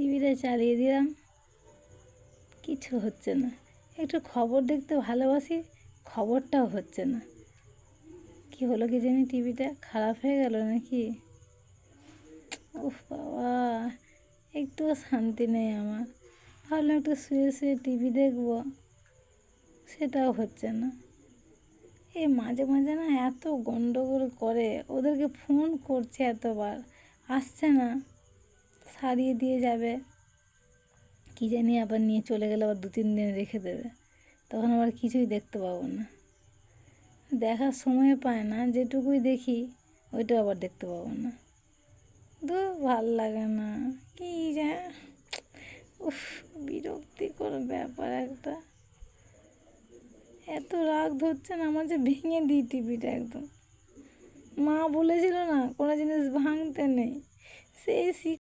টিভিটা চালিয়ে দিলাম, কিছু হচ্ছে না। একটু খবর দেখতে ভালোবাসি, খবরটাও হচ্ছে না। কি হলো কি জানি, টিভিটা খারাপ হয়ে গেল নাকি? উফ বাবা, একটুও শান্তি নেই আমার। ভাবলাম একটু শুয়ে শুয়ে টিভি দেখবো, সেটাও হচ্ছে না। এই মাঝে মাঝে না এত গন্ডগোল করে, ওদেরকে ফোন করছে এতবার, আসছে না। সারিয়ে দিয়ে যাবে, কী জানি আবার নিয়ে চলে গেলে আবার 2-3 দিন রেখে দেবে, তখন আবার কিছুই দেখতে পাবো না। দেখার সময় পায় না, যেটুকুই দেখি ওইটা আবার দেখতে পাবো না। ভাল লাগে না, কি যে উফ, বিরক্তিকর ব্যাপার একটা। এত রাগ ধরছে না আমার যে ভেঙে দিই টিভিটা একদম। মা বলেছিল না কোনো জিনিস ভাঙতে নেই, সেই